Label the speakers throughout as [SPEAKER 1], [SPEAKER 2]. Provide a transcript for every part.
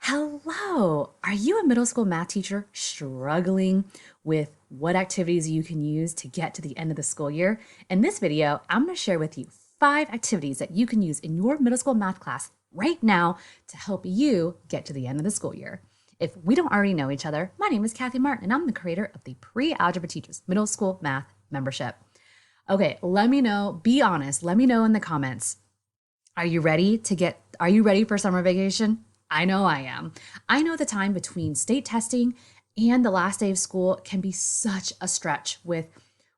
[SPEAKER 1] Hello! Are you a middle school math teacher struggling with what activities you can use to get to the end of the school year? In this video, I'm going to share with you 5 activities that you can use in your middle school math class right now to help you get to the end of the school year. If we don't already know each other, my name is Kathy Martin, and I'm the creator of the Prealgebra Teachers Middle School Math Membership. Okay, let me know, be honest, let me know in the comments. Are you ready for summer vacation? I know I am. I know the time between state testing and the last day of school can be such a stretch with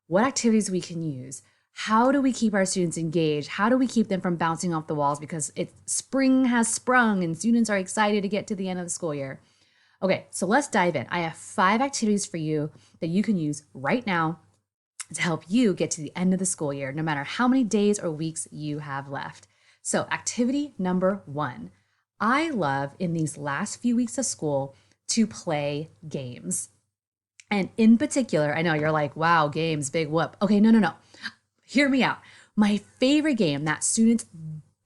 [SPEAKER 1] what activities we can use. How do we keep our students engaged? How do we keep them from bouncing off the walls because spring has sprung and students are excited to get to the end of the school year? Okay, so let's dive in. I have 5 activities for you that you can use right now to help you get to the end of the school year, no matter how many days or weeks you have left. So, activity number 1. I love in these last few weeks of school to play games. And in particular, I know you're like, wow, games, big whoop. Okay, no. Hear me out. My favorite game that students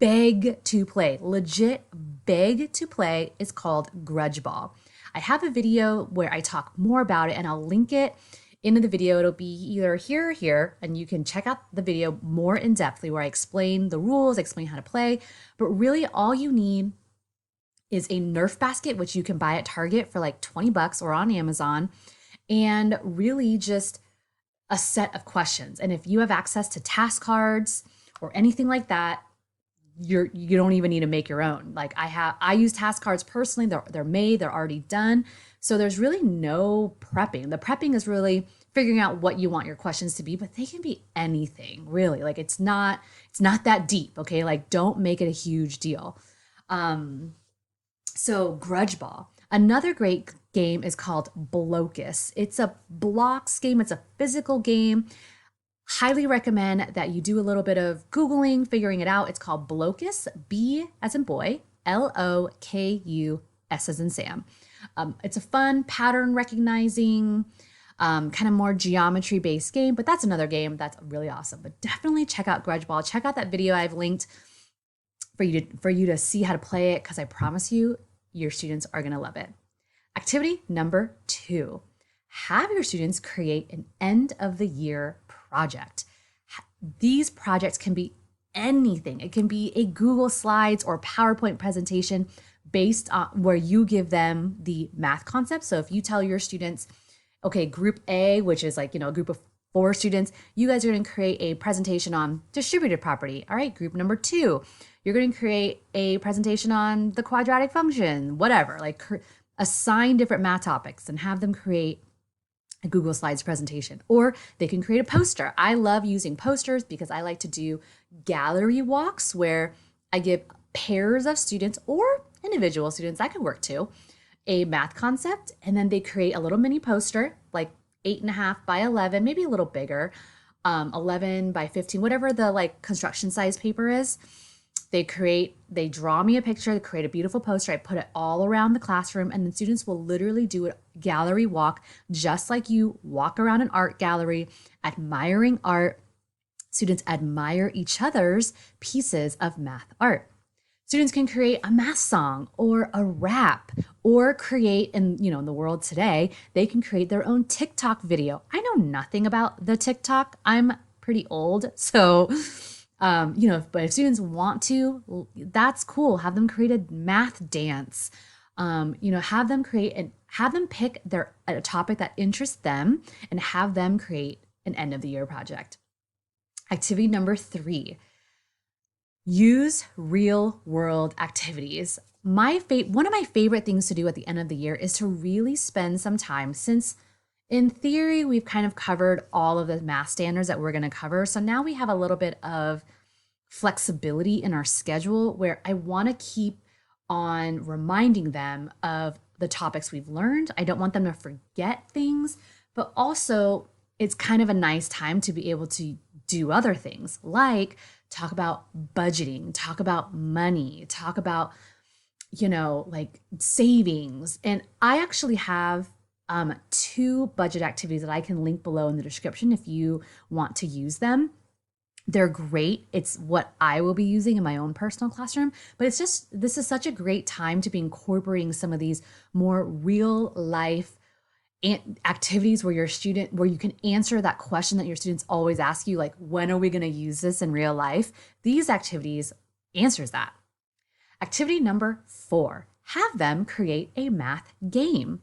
[SPEAKER 1] beg to play, legit beg to play, is called Grudge Ball. I have a video where I talk more about it and I'll link it into the video. It'll be either here or here, and you can check out the video more in depthly where I explain the rules, explain how to play. But really, all you need is a Nerf basket, which you can buy at Target for like 20 bucks or on Amazon, and really just a set of questions. And if you have access to task cards or anything like that, you don't even need to make your own. Like I use task cards personally. They're made, they're already done. So there's really no prepping. The prepping is really figuring out what you want your questions to be, but they can be anything, really. Like it's not that deep, okay? Like don't make it a huge deal. So Grudge Ball. Another great game is called Blocus. It's a blocks game. It's a physical game. Highly recommend that you do a little bit of Googling, figuring it out. It's called Blocus, B as in boy, Lokus as in Sam. It's a fun pattern recognizing, kind of more geometry based game, but that's another game that's really awesome. But definitely check out Grudge Ball. Check out that video I've linked for you to see how to play it, because I promise you, your students are going to love it. Activity number 2, have your students create an end of the year project. These projects can be anything. It can be a Google Slides or PowerPoint presentation based on where you give them the math concept. So if you tell your students, okay, group A, which is like, a group of 4 students, you guys are going to create a presentation on distributed property. All right, group number 2, you're going to create a presentation on the quadratic function, whatever. Like assign different math topics and have them create a Google Slides presentation. Or they can create a poster. I love using posters because I like to do gallery walks where I give pairs of students or individual students, that could work too, a math concept, and then they create a little mini poster, like 8.5 by 11, maybe a little bigger, 11 by 15, whatever the like construction size paper is. They draw me a picture, they create a beautiful poster. I put it all around the classroom, and the students will literally do a gallery walk, just like you walk around an art gallery, admiring art. Students admire each other's pieces of math art. Students can create a math song or a rap, or create, in the world today, they can create their own TikTok video. I know nothing about the TikTok. I'm pretty old, so but if students want to, that's cool. Have them create a math dance. Have them pick a topic that interests them and have them create an end of the year project. Activity number 3, use real world activities. One of my favorite things to do at the end of the year is to really spend some time, since in theory, we've kind of covered all of the math standards that we're going to cover. So now we have a little bit of flexibility in our schedule where I want to keep on reminding them of the topics we've learned. I don't want them to forget things, but also it's kind of a nice time to be able to do other things like talk about budgeting, talk about money, talk about, like savings. And I actually have 2 budget activities that I can link below in the description if you want to use them. They're great. It's what I will be using in my own personal classroom, but this is such a great time to be incorporating some of these more real life activities where where you can answer that question that your students always ask you, like, when are we going to use this in real life? These activities answers that. Activity number 4, have them create a math game.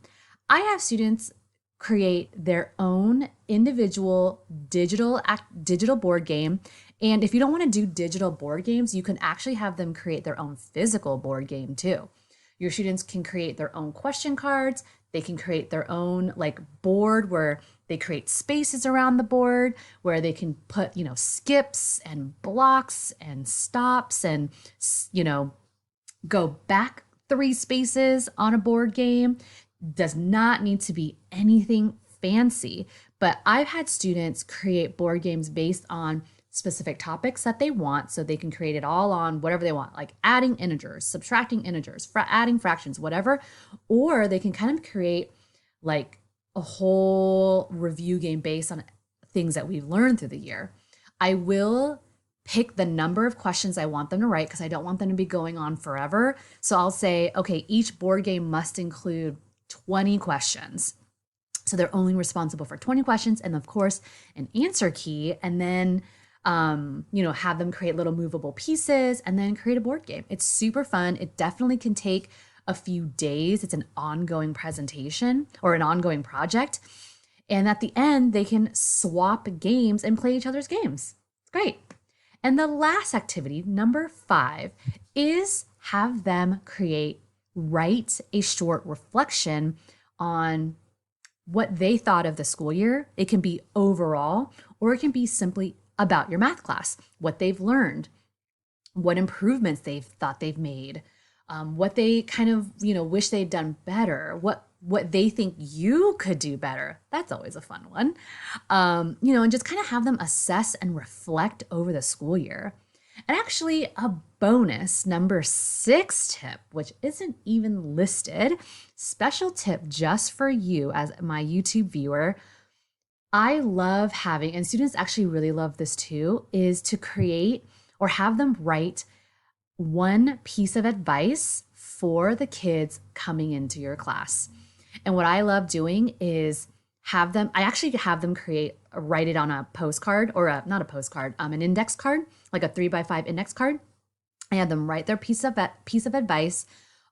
[SPEAKER 1] I have students create their own individual digital board game. And if you don't want to do digital board games, you can actually have them create their own physical board game too. Your students can create their own question cards. They can create their own like board where they create spaces around the board where they can put, skips and blocks and stops and, go back 3 spaces on a board game. Does not need to be anything fancy, but I've had students create board games based on specific topics that they want, so they can create it all on whatever they want, like adding integers, subtracting integers, adding fractions, whatever. Or they can kind of create like a whole review game based on things that we've learned through the year. I will pick the number of questions I want them to write because I don't want them to be going on forever. So I'll say, okay, each board game must include 20 questions. So they're only responsible for 20 questions and of course an answer key, and then have them create little movable pieces and then create a board game. It's super fun. It definitely can take a few days. It's an ongoing presentation or an ongoing project. And at the end, they can swap games and play each other's games. It's great. And the last activity, number 5, is have them write a short reflection on what they thought of the school year. It can be overall, or it can be simply about your math class, what they've learned, what improvements they've thought they've made, what they kind of, wish they'd done better, what they think you could do better. That's always a fun one. And just kind of have them assess and reflect over the school year. And actually a bonus number 6 tip, which isn't even listed, special tip just for you as my YouTube viewer. I love having, and students actually really love this too, is to create or have them write one piece of advice for the kids coming into your class. And what I love doing is I actually have them write it on a postcard or not a postcard, an index card, like a 3x5 index card. I have them write their piece of advice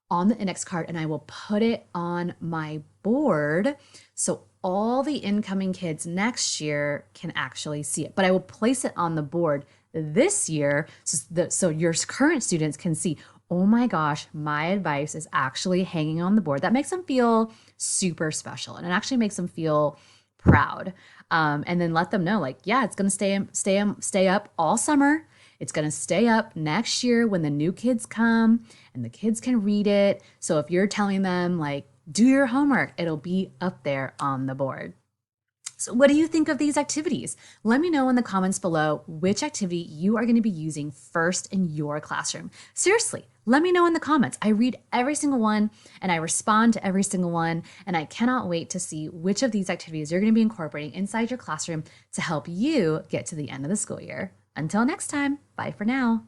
[SPEAKER 1] on the index card and I will put it on my board so all the incoming kids next year can actually see it. But I will place it on the board this year so your current students can see, oh my gosh, my advice is actually hanging on the board. That makes them feel super special and it actually makes them feel proud. And then let them know, like, yeah, it's going to stay up all summer. It's going to stay up next year when the new kids come and the kids can read it. So if you're telling them, like, do your homework, it'll be up there on the board. So what do you think of these activities? Let me know in the comments below which activity you are going to be using first in your classroom. Seriously, let me know in the comments. I read every single one and I respond to every single one, and I cannot wait to see which of these activities you're going to be incorporating inside your classroom to help you get to the end of the school year. Until next time, bye for now.